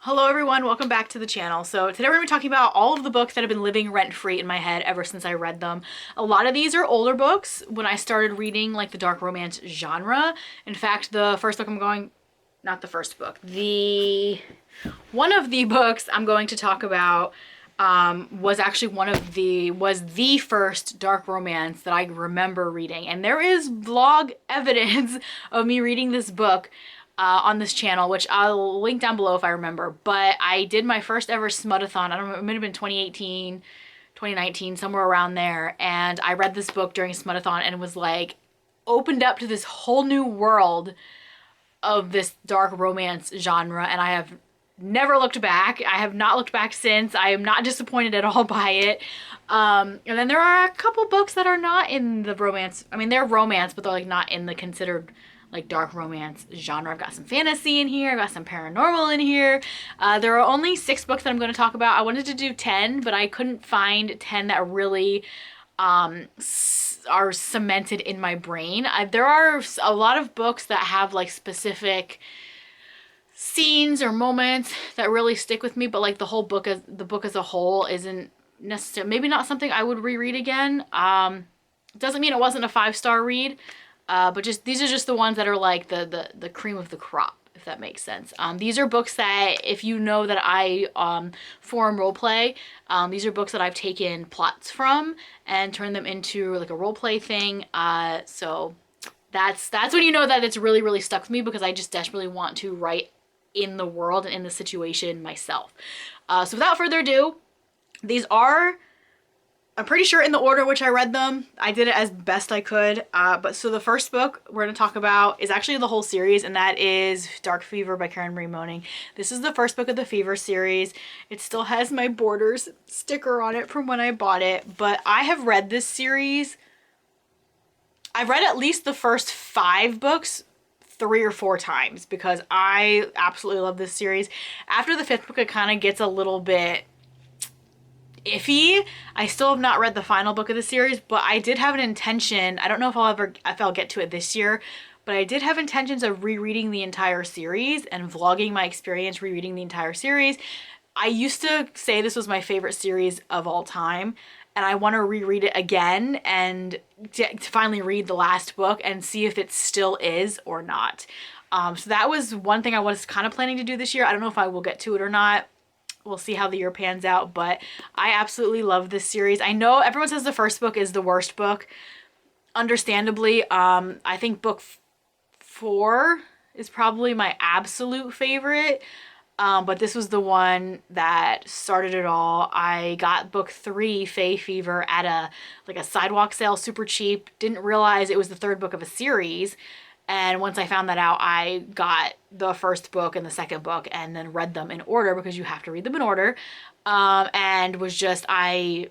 Hello everyone, welcome back to the channel. So today we're going to be talking about all of the books that have been living rent-free in my head ever since I read them. A lot of these are older books when I started reading like the dark romance genre. In fact, the first book not the first book, one of the books I'm going to talk about was actually was the first dark romance that I remember reading. And there is vlog evidence of me reading this book on this channel, which I'll link down below if I remember. But I did my first ever smut-a-thon. I don't know, it might have been 2018, 2019, somewhere around there. And I read this book during smut-a-thon and was like, opened up to this whole new world of this dark romance genre. And I have never looked back. I have not looked back since. I am not disappointed at all by it. And then there are a couple books that are not in the romance. I mean, they're romance, but they're like not in the considered like dark romance genre. I've got some fantasy in here. I've got some paranormal in here. There are only 6 books that I'm going to talk about. I wanted to do 10, but I couldn't find 10 that really are cemented in my brain. There are a lot of books that have like specific scenes or moments that really stick with me, but like the book as a whole isn't necessarily, maybe not something I would reread again. Doesn't mean it wasn't a 5-star read. But these are just the ones that are like the cream of the crop, if that makes sense. These are books that, if you know that I forum roleplay, these are books that I've taken plots from and turned them into like a roleplay thing. So that's when you know that it's really, really stuck with me, because I just desperately want to write in the world and in the situation myself. So without further ado, these are, I'm pretty sure in the order in which I read them. I did it as best I could. But so the first book we're going to talk about is actually the whole series, and that is Dark Fever by Karen Marie Moning. This is the first book of the Fever series. It still has my Borders sticker on it from when I bought it, but I have read this series. I've read at least the first 5 books 3 or 4 times because I absolutely love this series. After the 5th book, it kind of gets a little bit iffy. I still have not read the final book of the series, but I did have an intention. I don't know if I'll get to it this year, but I did have intentions of rereading the entire series and vlogging my experience rereading the entire series. I used to say this was my favorite series of all time, and I want to reread it again and to finally read the last book and see if it still is or not. So that was one thing I was kind of planning to do this year. I don't know if I will get to it or not. We'll see how the year pans out, but I absolutely love this series. I know everyone says the first book is the worst book. Understandably, I think book 4 is probably my absolute favorite. But this was the one that started it all. I got book 3, Fae Fever, at a sidewalk sale, super cheap. Didn't realize it was the 3rd book of a series. And once I found that out, I got the first book and the second book and then read them in order, because you have to read them in order. And was just, my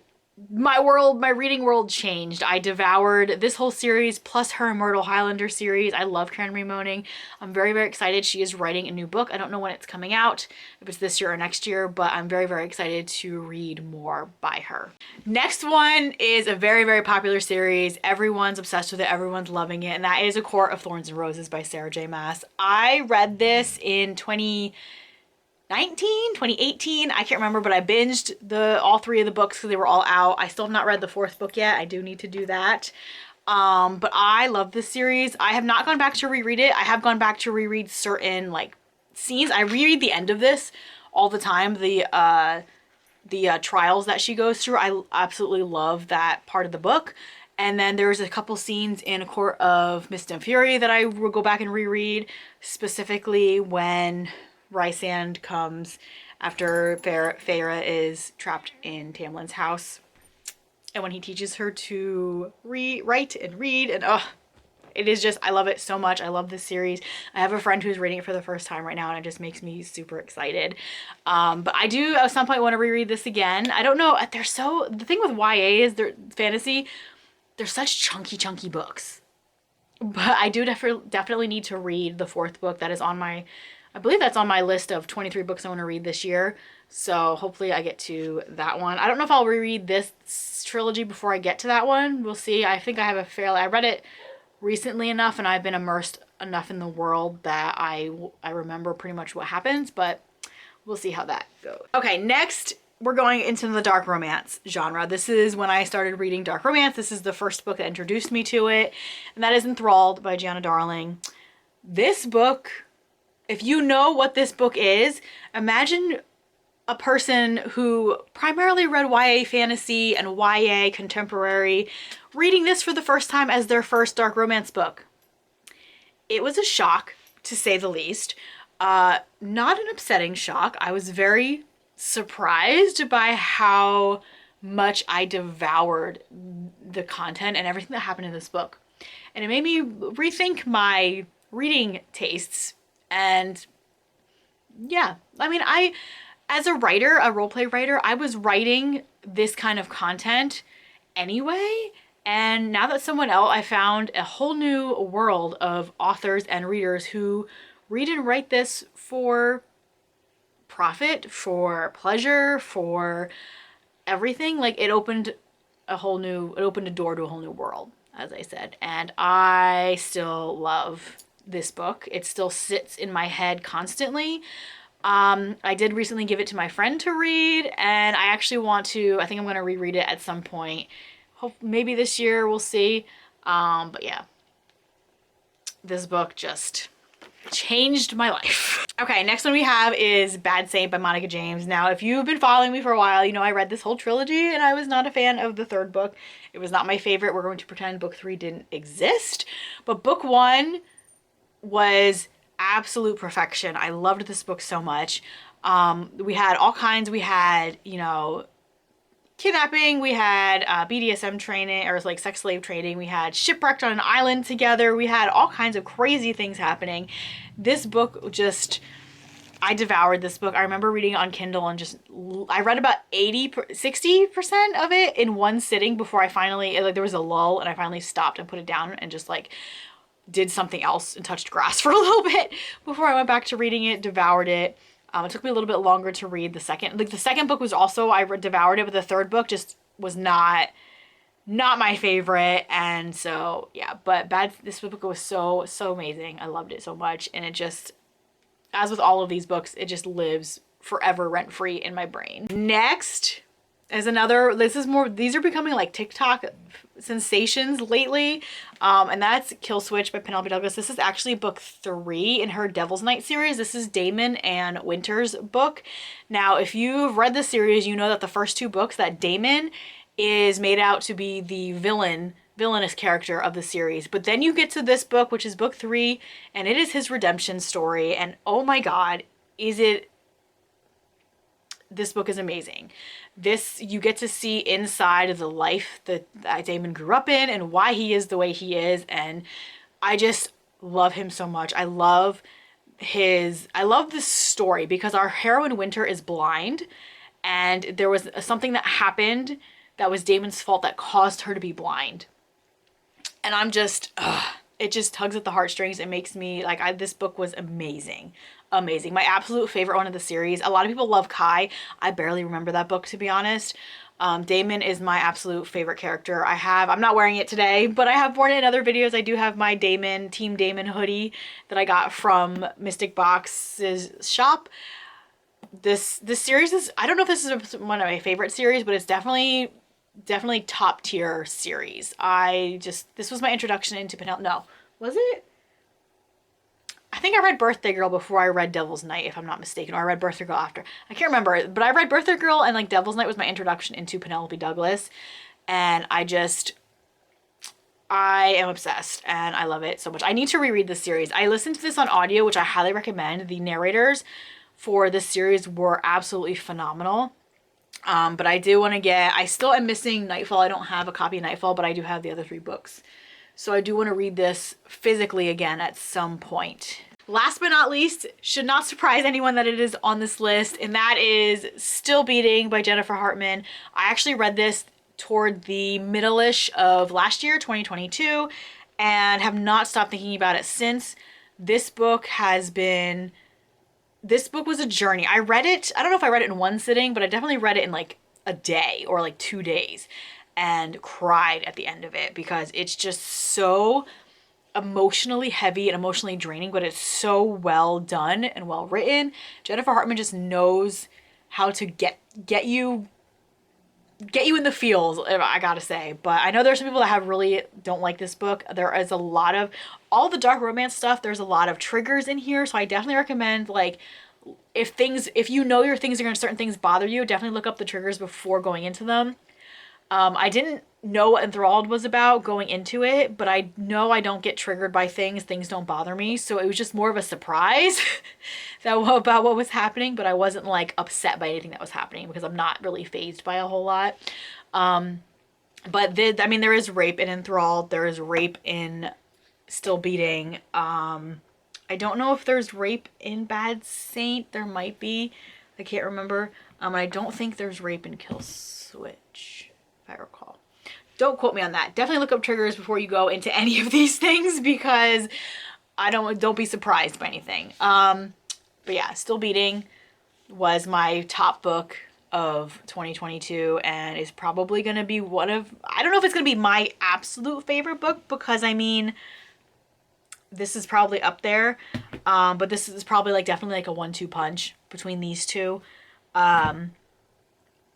reading world changed. I devoured this whole series plus her Immortal Highlander series. I love Karen Marie Moning. I'm very, very excited. She is writing a new book. I don't know when it's coming out, if it's this year or next year, but I'm very, very excited to read more by her. Next one is a very, very popular series. Everyone's obsessed with it. Everyone's loving it. And that is A Court of Thorns and Roses by Sarah J. Maas. I read this in 2018, I can't remember, but I binged all 3 of the books because they were all out. I still have not read the 4th book yet. I do need to do that. But I love this series. I have not gone back to reread it. I have gone back to reread certain like scenes. I reread the end of this all the time. The trials that she goes through. I absolutely love that part of the book. And then there's a couple scenes in A Court of Mist and Fury that I will go back and reread, specifically when Rysand comes after Feyre is trapped in Tamlin's house, and when he teaches her to write and read, and it is just, I love it so much. I love this series. I have a friend who's reading it for the first time right now, and it just makes me super excited. But I do at some point want to reread this again. I don't know, the thing with YA is fantasy, they're such chunky books, but I do definitely need to read the 4th book that is on I believe that's on my list of 23 books I want to read this year. So hopefully I get to that one. I don't know if I'll reread this trilogy before I get to that one. We'll see. I think I have I read it recently enough and I've been immersed enough in the world that I remember pretty much what happens, but we'll see how that goes. Okay, next we're going into the dark romance genre. This is when I started reading dark romance. This is the first book that introduced me to it, and that is Enthralled by Giana Darling. This book, if you know what this book is, imagine a person who primarily read YA fantasy and YA contemporary reading this for the first time as their first dark romance book. It was a shock, to say the least. Not an upsetting shock. I was very surprised by how much I devoured the content and everything that happened in this book. And it made me rethink my reading tastes. And yeah, I mean, as a writer, a roleplay writer, I was writing this kind of content anyway. And now that someone else, I found a whole new world of authors and readers who read and write this for profit, for pleasure, for everything. Like, it opened a door to a whole new world, as I said. And I still love this book. It still sits in my head constantly. I did recently give it to my friend to read, and I think I'm going to reread it at some point. Maybe this year, we'll see. But yeah, this book just changed my life. Okay, next one we have is Bad Saint by Monica James. Now, if you've been following me for a while, you know I read this whole trilogy and I was not a fan of the third book. It was not my favorite. We're going to pretend book 3 didn't exist. But book 1 was absolute perfection. I loved this book so much. We had all kinds. We had, kidnapping, we had BDSM training, or like sex slave training, we had shipwrecked on an island together, we had all kinds of crazy things happening. This book I devoured this book. I remember reading it on Kindle and I read about 60% of it in one sitting before I finally, there was a lull and I finally stopped and put it down and just did something else and touched grass for a little bit before I went back to reading it, devoured it. It took me a little bit longer to read the second. The second book was also, devoured it, but the third book just was not my favorite. And so, yeah, but this book was so amazing. I loved it so much. And it just, as with all of these books, it just lives forever rent-free in my brain. Next is these are becoming like TikTok sensations lately. And that's Killswitch by Penelope Douglas. This is actually book 3 in her Devil's Night series. This is Damon and Winter's book. Now, if you've read the series, you know that the first 2 books, that Damon is made out to be the villainous character of the series. But then you get to this book, which is book 3, and it is his redemption story. And oh my God, this book is amazing. You get to see inside of the life that Damon grew up in and why he is the way he is. And I just love him so much. I love this story because our heroine Winter is blind, and there was something that happened that was Damon's fault that caused her to be blind. And I'm just, it just tugs at the heartstrings. It makes me this book was amazing. Amazing. My absolute favorite one of the series. A lot of people love Kai. I barely remember that book, to be honest. Damon is my absolute favorite character. I'm not wearing it today, but I have worn it in other videos. I do have my Team Damon hoodie that I got from Mystic Box's shop. This series is, I don't know if this is one of my favorite series, but it's definitely top tier series. This was my introduction into Penelope. No, was it? I think I read Birthday Girl before I read Devil's Night, if I'm not mistaken, or I read Birthday Girl after. I can't remember, but I read Birthday Girl, and Devil's Night was my introduction into Penelope Douglas, and I am obsessed, and I love it so much. I need to reread this series. I listened to this on audio, which I highly recommend. The narrators for this series were absolutely phenomenal. But I do want to I still am missing Nightfall. I don't have a copy of Nightfall, but I do have the other 3 books. So I do want to read this physically again at some point. Last but not least, should not surprise anyone that it is on this list, and that is Still Beating by Jennifer Hartmann. I actually read this toward the middle-ish of last year, 2022, and have not stopped thinking about it since. This book was a journey. I read it, I don't know if I read it in one sitting, but I definitely read it in a day or 2 days, and cried at the end of it because it's just so emotionally heavy and emotionally draining, but it's so well done and well written. Jennifer Hartmann just knows how to get you in the feels, I gotta say. But I know there's some people that really don't like this book. There is a lot of, all the dark romance stuff, there's a lot of triggers in here, so I definitely recommend, like, if you know your things are gonna, certain things bother you, definitely look up the triggers before going into them. I didn't know what Enthralled was about going into it, but I know I don't get triggered by things. Things don't bother me. So it was just more of a surprise about what was happening, but I wasn't like upset by anything that was happening because I'm not really fazed by a whole lot. But there is rape in Enthralled. There is rape in Still Beating. I don't know if there's rape in Bad Saint. There might be. I can't remember. I don't think there's rape in Killswitch, if I recall. Don't quote me on that. Definitely look up triggers before you go into any of these things, because don't be surprised by anything. But yeah, Still Beating was my top book of 2022 and is probably going to be one of, I don't know if it's going to be my absolute favorite book, because I mean, this is probably up there. But this is probably like definitely like a 1-2 punch between these two. I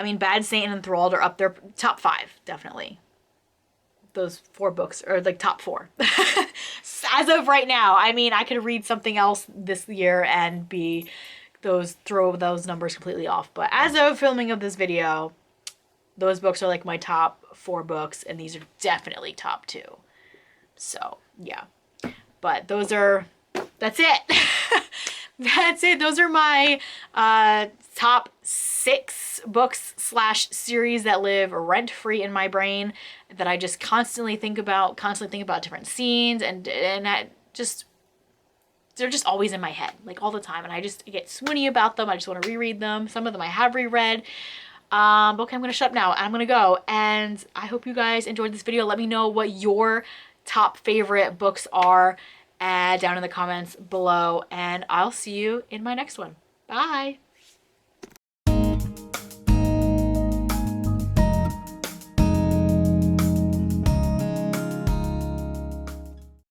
mean, Bad Saint and Enthralled are up there, top 5, definitely. Those 4 books are like top 4. As of right now, I mean, I could read something else this year and throw those numbers completely off. But as of filming of this video, those books are like my top 4 books, and these are definitely top 2. So, yeah. But that's it. That's it. Those are my top 6 books / series that live rent-free in my brain, that I just constantly think about different scenes, and they're just always in my head, like all the time, and I just get swoony about them. I just want to reread them. Some of them I have reread. Okay, I'm going to shut up now. I'm going to go, and I hope you guys enjoyed this video. Let me know what your top favorite books are down in the comments below, and I'll see you in my next one. Bye!